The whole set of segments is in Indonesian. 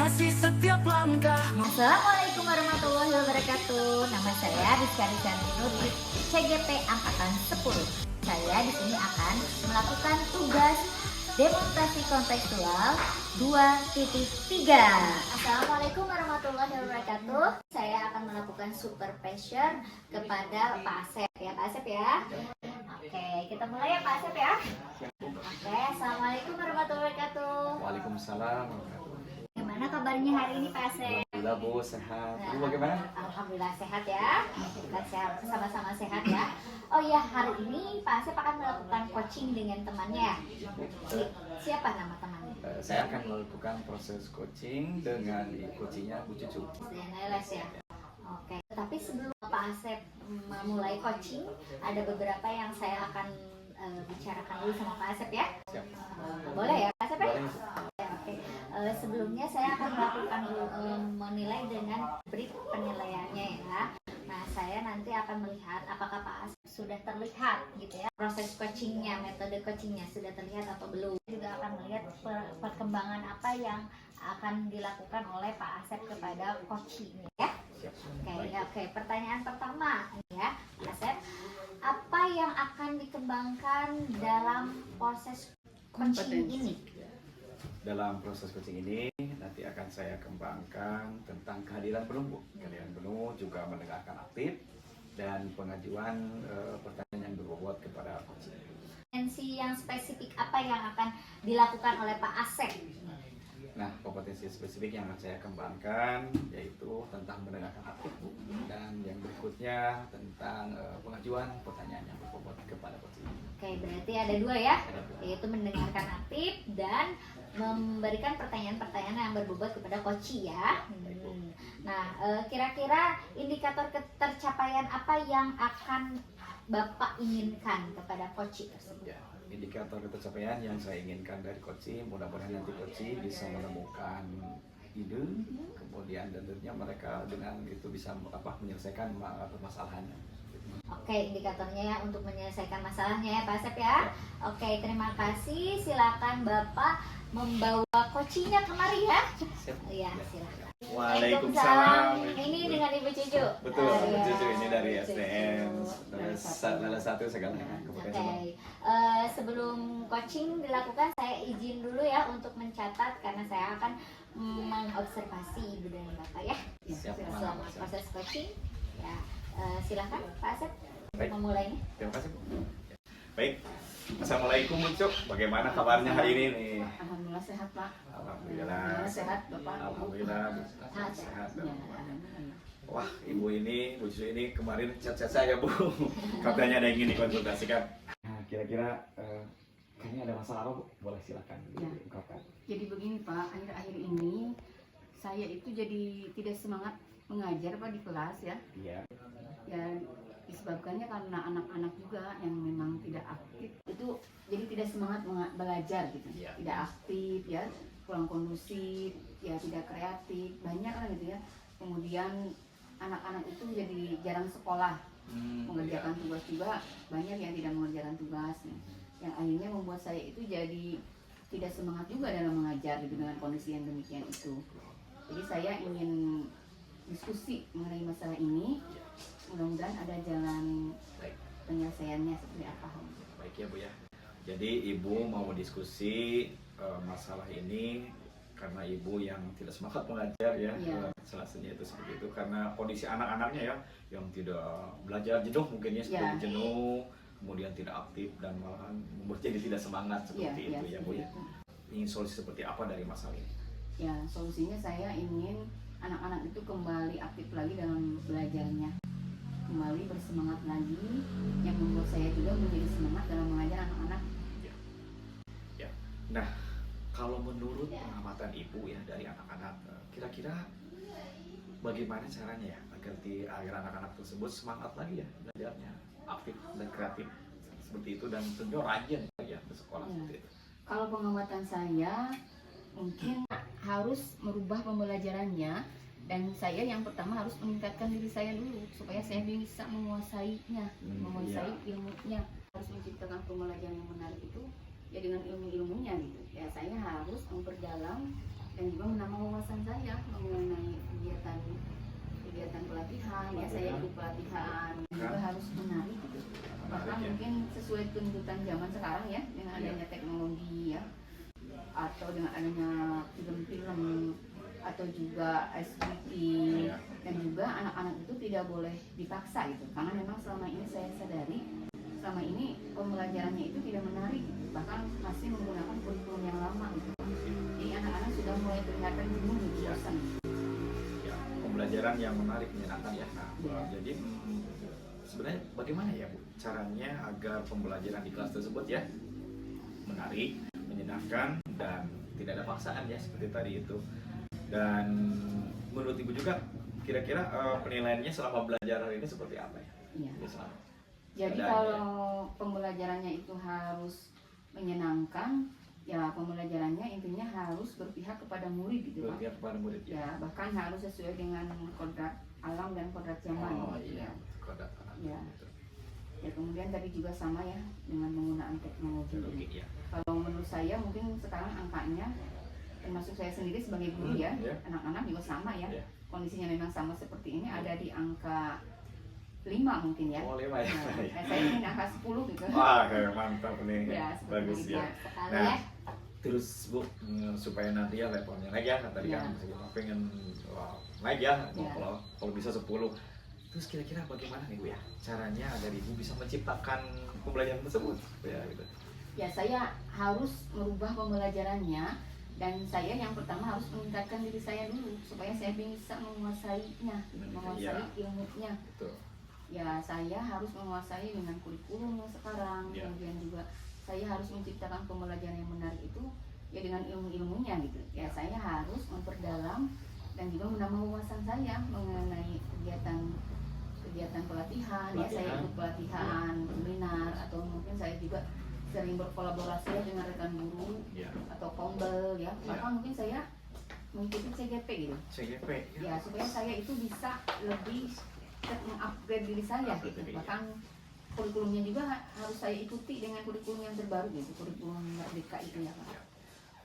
menginspirasi setiap langkah. Assalamualaikum warahmatullahi wabarakatuh. Nama saya Rizka Rizani Nur di CGP Angkatan 10. Saya di sini akan melakukan tugas demonstrasi kontekstual 2.3. Assalamualaikum warahmatullahi wabarakatuh. Saya akan melakukan super pressure kepada Pak Asep ya, Pak Asep ya. Oke, kita mulai ya Pak Asep ya. Oke, assalamualaikum warahmatullahi wabarakatuh. Waalaikumsalam. Gimana kabarnya hari ini Pak Asep? Alhamdulillah Bu, sehat. Bu bagaimana? Alhamdulillah sehat ya. Kita sehat, sama-sama sehat ya. Oh ya, hari ini Pak Asep akan melakukan coaching dengan temannya. Siapa nama temannya? Saya akan melakukan proses coaching dengan coachingnya Bu Cucu. Les ya. Oke. Tapi sebelum Pak Asep memulai coaching, ada beberapa yang saya akan bicarakan dulu sama Pak Asep ya. Siap. Boleh ya Pak Asep ya? Boleh. Oke. Sebelumnya saya akan melakukan menilai dengan brief penilaiannya ya. Nah, saya nanti akan melihat apakah Pak Asep sudah terlihat gitu ya, proses coachingnya, metode coachingnya sudah terlihat atau belum. Juga akan melihat perkembangan apa yang akan dilakukan oleh Pak Asep kepada coachingnya ya. Oke, pertanyaan pertama ya, Pak Asep, apa yang akan dikembangkan dalam proses coaching ini? Dalam proses coaching ini nanti akan saya kembangkan tentang kehadiran penuh, Bu. Kehadiran penuh juga mendengarkan aktif dan pengajuan pertanyaan yang berbobot kepada coaching. Kompetensi yang spesifik apa yang akan dilakukan oleh Pak Asep? Nah, kompetensi spesifik yang akan saya kembangkan yaitu tentang mendengarkan aktif, Bu. Dan yang berikutnya tentang pengajuan pertanyaan yang berbobot kepada coaching. Oke, berarti ada dua ya, yaitu mendengarkan aktif dan memberikan pertanyaan-pertanyaan yang berbobot kepada coaching ya. Nah, kira-kira indikator ketercapaian apa yang akan Bapak inginkan kepada coaching tersebut? Ya, indikator ketercapaian yang saya inginkan dari coaching, mudah-mudahan nanti coaching bisa menemukan ide, kemudian tentunya mereka dengan itu bisa menyelesaikan permasalahannya. Oke, indikatornya ya untuk menyelesaikan masalahnya ya Pak Asep ya. Oke, terima kasih. Silakan Bapak membawa coachingnya kemari ya. Iya, silakan. Waalaikumsalam. Ini dengan Ibu Cucu. Betul, Iya, Bu Cucu ini dari Cucu. SDM. Salah satu segalanya. Oke, sebelum coaching dilakukan saya izin dulu ya untuk mencatat karena saya akan mengobservasi Ibu dan Bapak ya. Siap, Selama siap. proses coaching ya. Silakan Pak Asep Baik. memulainya. Terima kasih, Bu. Baik. Assalamualaikum Bu Cuk. Bagaimana kabarnya hari ini nih? Alhamdulillah sehat Pak. Alhamdulillah. Sehat Bapak. Alhamdulillah sehat. Alhamdulillah. Wah, Ibu ini, Bu Cucu ini kemarin chat-chat saya, Bu. Katanya ada yang ingin dikonsultasikan. Nah, kira-kira kayaknya ada masalah apa, Bu? Boleh silakan Ya. diungkapkan. Jadi begini Pak, akhir-akhir ini saya itu jadi tidak semangat mengajar Pak di kelas ya. Iya. Ya disebabkannya karena anak-anak juga yang memang tidak aktif itu jadi tidak semangat belajar gitu. Iya. Tidak aktif ya, kurang kondusif, ya tidak kreatif, banyak lah gitu ya. Kemudian anak-anak itu jadi jarang sekolah. Mengerjakan tugas juga banyak yang tidak mengerjakan tugas yang akhirnya membuat saya itu jadi tidak semangat juga dalam mengajar gitu dengan kondisi yang demikian itu. Jadi saya ingin diskusi mengenai masalah ini, mudah-mudahan ada jalan Baik. penyelesaiannya seperti apa. Baik ya, Bu ya. Jadi Ibu mau diskusi masalah ini karena Ibu yang tidak semangat mengajar ya. Iya. Salah satunya itu seperti itu karena kondisi anak-anaknya ya yang tidak belajar jenuh mungkin ya seperti Iya. jenuh, kemudian tidak aktif dan malahan membuat jadi tidak semangat seperti itu ya, Bu ya. Ingin solusi seperti apa dari masalah ini? Ya, solusinya saya ingin anak-anak itu kembali aktif lagi dalam belajarnya, kembali bersemangat lagi, yang membuat saya juga menjadi semangat dalam mengajar anak-anak. Ya. Nah, kalau menurut pengamatan Ibu ya dari anak-anak, kira-kira bagaimana caranya ya agar anak-anak tersebut semangat lagi ya belajarnya, aktif dan kreatif seperti itu dan tentu rajin ya bersekolah seperti itu. Kalau pengamatan saya mungkin harus merubah pembelajarannya, dan saya yang pertama harus meningkatkan diri saya dulu supaya saya bisa menguasainya, menguasai ilmunya. Harus menciptakan pembelajaran yang menarik itu ya dengan ilmu-ilmunya gitu. Ya saya harus memperdalam dan juga menambah wawasan saya mengenai kegiatan pelatihan. Ya saya ikut pelatihan juga harus menarik gitu. Bahkan mungkin sesuai tuntutan zaman sekarang ya, dengan adanya teknologi ya, atau dengan adanya film-film atau juga SBT, dan juga anak-anak itu tidak boleh dipaksa gitu, karena memang selama ini saya sadari selama ini pembelajarannya itu tidak menarik, bahkan masih menggunakan kurikulum yang lama gitu. Jadi anak-anak sudah mulai kelihatan jenuh gitu, bosan. Ya, pembelajaran yang menarik, menyenangkan ya. Nah, jadi sebenarnya bagaimana ya Bu caranya agar pembelajaran di kelas tersebut ya menarik, menyenangkan, dan tidak ada paksaan ya seperti tadi itu. Dan menurut Ibu juga kira-kira penilaiannya selama belajar ini seperti apa ya? Iya. Selama Jadi kalau pembelajarannya itu harus menyenangkan, ya pembelajarannya intinya harus berpihak kepada murid gitu Pak. berpihak kepada murid ya. Ya bahkan harus sesuai dengan kodrat alam dan kodrat zaman. Oh gitu, iya, ya. kodrat alam. Ya. Ya kemudian tadi juga sama ya dengan menggunakan teknologi. Teknologi ya. Kalau menurut saya mungkin sekarang angkanya, termasuk saya sendiri sebagai guru ya, anak-anak juga sama ya. Kondisinya memang sama seperti ini, ada di angka 5 mungkin ya. Oh 5 ya. Nah, saya ingin angka 10 gitu. Wah mantap nih. Ya, Bagus itu. ya. Sekali Nah, ya. terus Bu supaya nanti ya levelnya naik ya, tadi Ya. kan saya pengen naik ya, Ya. kalau bisa 10. Terus kira-kira bagaimana nih Bu ya caranya agar Ibu bisa menciptakan pembelajaran tersebut ya gitu. Ya saya harus merubah pembelajarannya, dan saya yang pertama harus meningkatkan diri saya dulu supaya saya bisa menguasainya, menguasai ilmunya. Betul. Ya saya harus menguasai dengan kurikulum yang sekarang, Ya. kemudian juga saya harus menciptakan pembelajaran yang menarik itu ya dengan ilmu-ilmunya gitu. Ya saya harus memperdalam dan juga menambah wawasan saya mengenai kegiatan pelatihan. Ya saya ikut pelatihan, seminar, atau mungkin saya juga sering berkolaborasi ya dengan rekan guru atau kombel ya. Bahkan mungkin saya mengikuti CGP gitu. CGP Ya supaya saya itu bisa lebih mengupgrade diri saya gitu. Bahkan kurikulumnya juga harus saya ikuti dengan kurikulum yang terbaru gitu, kurikulum Merdeka itu ya Pak.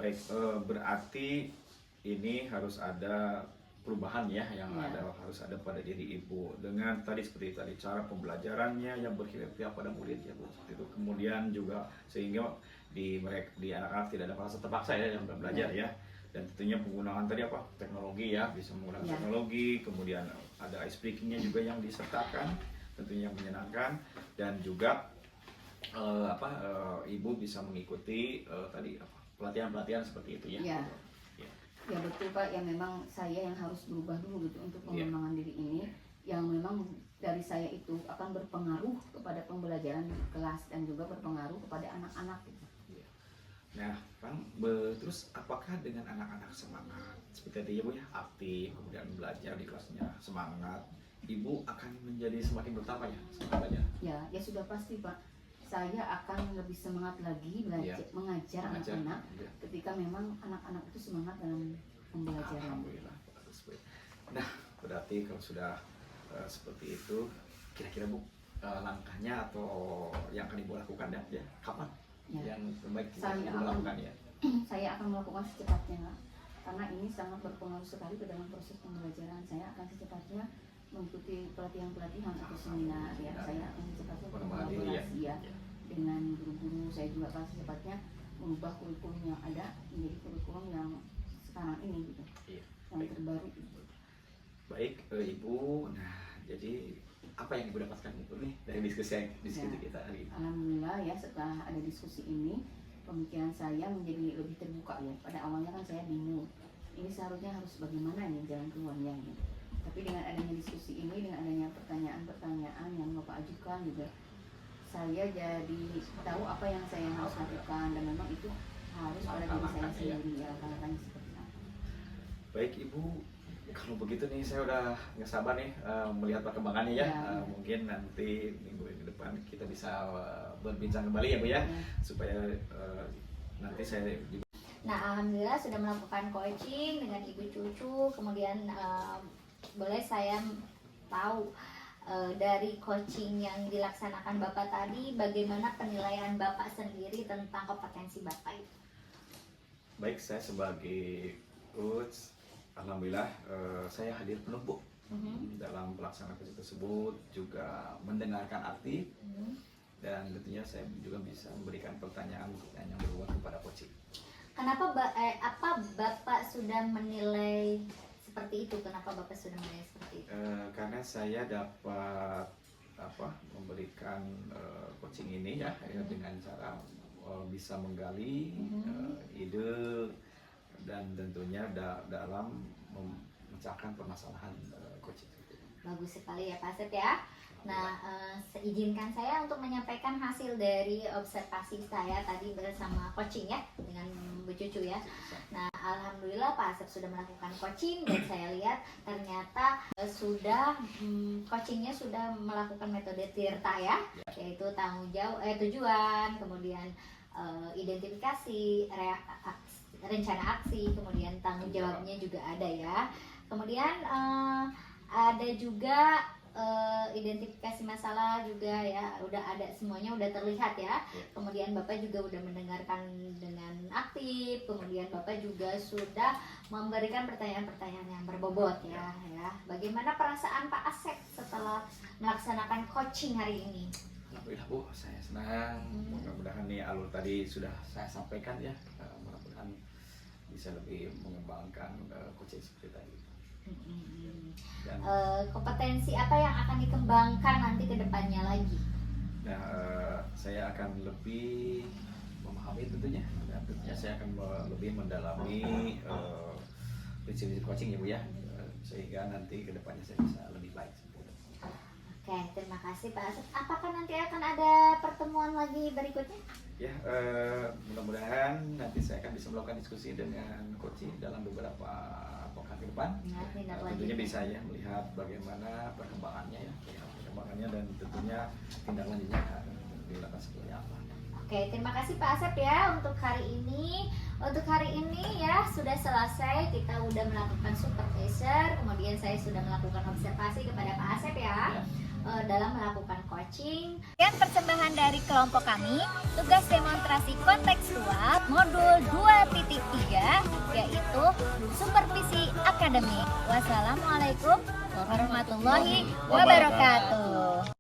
Baik, berarti ini harus ada perubahan ya yang ada, harus ada pada diri Ibu dengan tadi seperti tadi cara pembelajarannya yang berpihak pada murid ya Bu, seperti itu. Kemudian juga sehingga di anak-anak tidak ada merasa terpaksa ya yang belajar ya. Dan tentunya penggunaan tadi apa teknologi ya, bisa menggunakan teknologi, kemudian ada speakingnya juga yang disertakan, tentunya yang menyenangkan, dan juga Ibu bisa mengikuti tadi pelatihan-pelatihan seperti itu ya. Ya betul Pak, ya memang saya yang harus berubah dulu gitu untuk pengembangan diri ini, yang memang dari saya itu akan berpengaruh kepada pembelajaran di kelas dan juga berpengaruh kepada anak-anak gitu. Nah, terus apakah dengan anak-anak semangat seperti tadi ya Bu ya, aktif, kemudian belajar di kelasnya semangat, Ibu akan menjadi semakin bertambah ya semangat belajar? Ya sudah pasti Pak. Saya akan lebih semangat lagi belajar, mengajar anak-anak ketika memang anak-anak itu semangat dalam pembelajaran. Alhamdulillah. Nah, berarti kalau sudah seperti itu, kira-kira Bu langkahnya atau yang akan Ibu lakukan ya kapan? Yang terbaik Ibu lakukan ya? Saya akan melakukan secepatnya, karena ini sangat berpengaruh sekali ke dalam proses pembelajaran. Saya akan secepatnya mengikuti pelatihan-pelatihan atau seminar ya. Saya akan secepatnya berkolaborasi ya dengan guru-guru. Saya juga akan secepatnya mengubah kurikulum yang ada menjadi kurikulum yang sekarang ini gitu, yang terbaru. Baik Ibu, nah jadi apa yang Ibu dapatkan Ibu nih dari diskusi kita hari ini? Alhamdulillah ya, setelah ada diskusi ini pemikiran saya menjadi lebih terbuka ya. Pada awalnya kan saya bingung, ini seharusnya harus bagaimana nih jalan keluarnya gitu. Tapi dengan adanya diskusi ini, dengan adanya pertanyaan-pertanyaan yang Bapak ajukan juga, saya jadi tahu apa yang saya harus lakukan, dan memang itu harus pada diri saya sendiri ya, langkahnya seperti apa. Baik Ibu, kalau begitu nih saya udah nggak sabar nih melihat perkembangannya ya. Mungkin nanti minggu depan kita bisa berbincang kembali ya Bu ya, supaya nanti saya juga. Nah, alhamdulillah sudah melakukan coaching dengan Ibu Cucu. Kemudian boleh saya tahu dari coaching yang dilaksanakan Bapak tadi, bagaimana penilaian Bapak sendiri tentang kompetensi Bapak itu? Baik, saya sebagai coach alhamdulillah saya hadir penuh Bu dalam pelaksanaan coaching tersebut, juga mendengarkan aktif, dan tentunya saya juga bisa memberikan pertanyaan yang berhubungan kepada coaching. Kenapa apa Bapak sudah menilai seperti itu? Kenapa Bapak sudah menilai seperti itu? Karena saya dapat memberikan coaching ini ya, dengan cara bisa menggali ide dan tentunya dalam memecahkan permasalahan coaching. Bagus sekali ya Pak Asep ya. Nah, izinkan saya untuk menyampaikan hasil dari observasi saya tadi bersama coaching ya, dengan Bu Cucu ya. Nah, alhamdulillah Pak Asep sudah melakukan coaching, dan saya lihat ternyata sudah coachingnya sudah melakukan metode TIRTA ya, yaitu tanggung jawab, tujuan, kemudian identifikasi, rencana aksi, kemudian tanggung jawabnya juga ada ya. Kemudian ada juga identifikasi masalah juga ya, udah ada, semuanya udah terlihat ya. Kemudian Bapak juga udah mendengarkan dengan aktif, kemudian Bapak juga sudah memberikan pertanyaan-pertanyaan yang berbobot ya. Bagaimana perasaan Pak Asep setelah melaksanakan coaching hari ini? Alhamdulillah Bu, saya senang. Mudah-mudahan nih alur tadi sudah saya sampaikan ya, mudah-mudahan bisa lebih mengembangkan coaching seperti tadi. Dan kompetensi apa yang akan dikembangkan nanti ke depannya lagi? Nah, saya akan lebih memahami tentunya, dan tentunya saya akan lebih mendalami prinsip-prinsip coaching ya Bu ya, sehingga nanti ke depannya saya bisa lebih baik. Oke, terima kasih Pak Asep. Apakah nanti akan ada pertemuan lagi berikutnya? Ya, mudah-mudahan nanti saya akan bisa melakukan diskusi dengan coaching dalam beberapa pekan ke depan. Tentunya bisa ya melihat bagaimana perkembangannya ya, dan tentunya tindak lanjutnya akan dilakukan seperti apa. Oke, terima kasih Pak Asep ya untuk hari ini. Untuk hari ini ya sudah selesai, kita udah melakukan supervisor, kemudian saya sudah melakukan observasi kepada Pak Asep ya. Dalam melakukan coaching. Dan persembahan dari kelompok kami, tugas demonstrasi kontekstual modul 2.3 yaitu supervisi akademik. Wassalamualaikum warahmatullahi wabarakatuh.